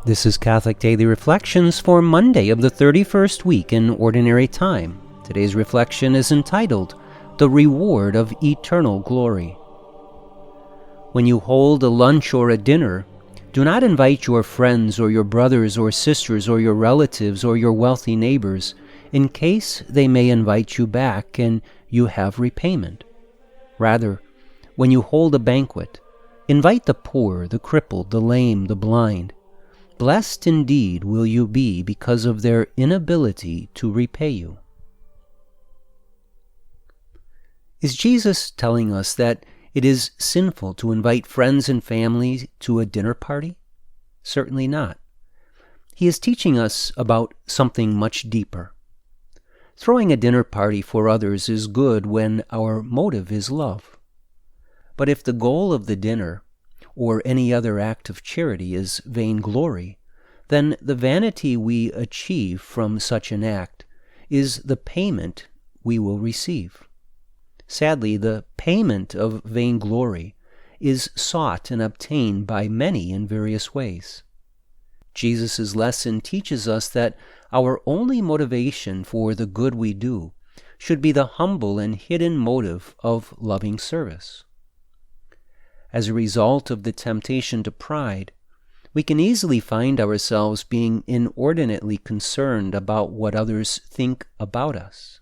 This is Catholic Daily Reflections for Monday of the 31st week in Ordinary Time. Today's reflection is entitled, The Reward of Eternal Glory. When you hold a lunch or a dinner, do not invite your friends or your brothers or sisters or your relatives or your wealthy neighbors, in case they may invite you back and you have repayment. Rather, when you hold a banquet, invite the poor, the crippled, the lame, the blind. Blessed indeed will you be because of their inability to repay you. Is Jesus telling us that it is sinful to invite friends and family to a dinner party? Certainly not. He is teaching us about something much deeper. Throwing a dinner party for others is good when our motive is love. But if the goal of the dinner or any other act of charity is vainglory, then the vanity we achieve from such an act is the payment we will receive. Sadly, the payment of vainglory is sought and obtained by many in various ways. Jesus' lesson teaches us that our only motivation for the good we do should be the humble and hidden motive of loving service. As a result of the temptation to pride, we can easily find ourselves being inordinately concerned about what others think about us.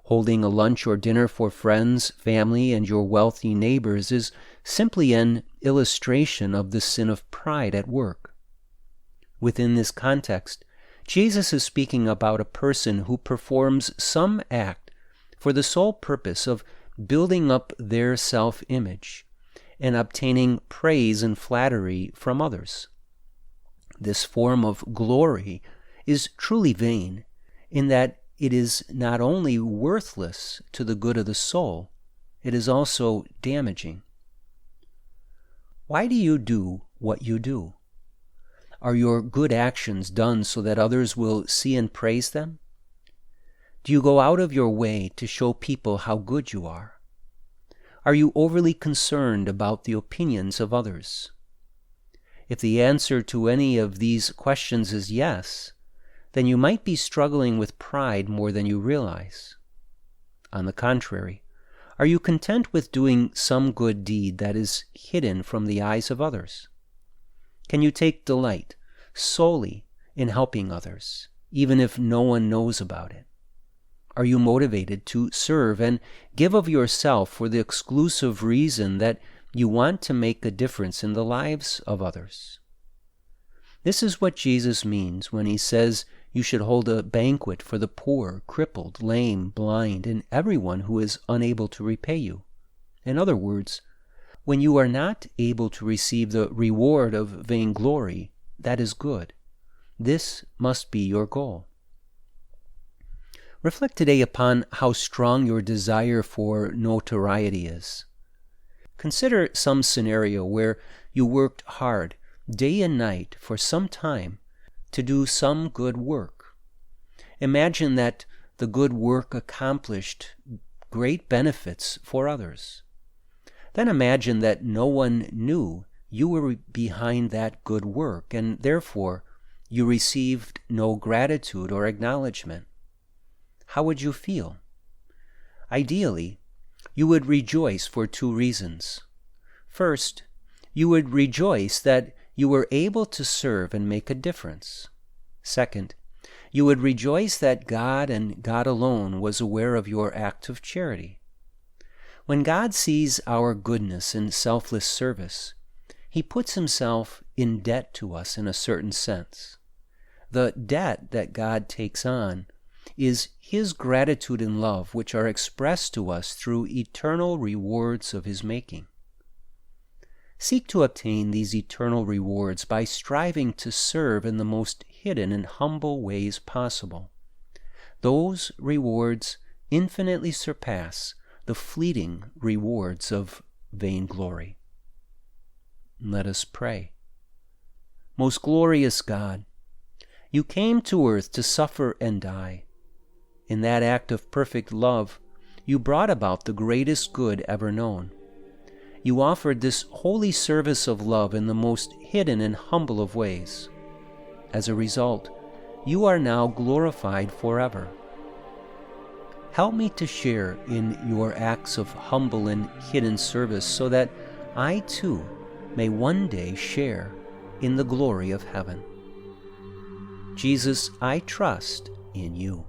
Holding a lunch or dinner for friends, family, and your wealthy neighbors is simply an illustration of the sin of pride at work. Within this context, Jesus is speaking about a person who performs some act for the sole purpose of building up their self-image and obtaining praise and flattery from others. This form of glory is truly vain in that it is not only worthless to the good of the soul, it is also damaging. Why do you do what you do? Are your good actions done so that others will see and praise them? Do you go out of your way to show people how good you are? Are you overly concerned about the opinions of others? If the answer to any of these questions is yes, then you might be struggling with pride more than you realize. On the contrary, are you content with doing some good deed that is hidden from the eyes of others? Can you take delight solely in helping others, even if no one knows about it? Are you motivated to serve and give of yourself for the exclusive reason that you want to make a difference in the lives of others? This is what Jesus means when he says you should hold a banquet for the poor, crippled, lame, blind, and everyone who is unable to repay you. In other words, when you are not able to receive the reward of vainglory, that is good. This must be your goal. Reflect today upon how strong your desire for notoriety is. Consider some scenario where you worked hard, day and night, for some time to do some good work. Imagine that the good work accomplished great benefits for others. Then imagine that no one knew you were behind that good work, and therefore you received no gratitude or acknowledgement. How would you feel? Ideally, you would rejoice for two reasons. First, you would rejoice that you were able to serve and make a difference. Second, you would rejoice that God and God alone was aware of your act of charity. When God sees our goodness and selfless service, he puts himself in debt to us in a certain sense. The debt that God takes on is his gratitude and love, which are expressed to us through eternal rewards of his making. Seek to obtain these eternal rewards by striving to serve in the most hidden and humble ways possible. Those rewards infinitely surpass the fleeting rewards of vainglory. Let us pray. Most glorious God, you came to earth to suffer and die. In that act of perfect love, you brought about the greatest good ever known. You offered this holy service of love in the most hidden and humble of ways. as a result, you are now glorified forever. Help me to share in your acts of humble and hidden service so that I too may one day share in the glory of heaven. Jesus, I trust in you.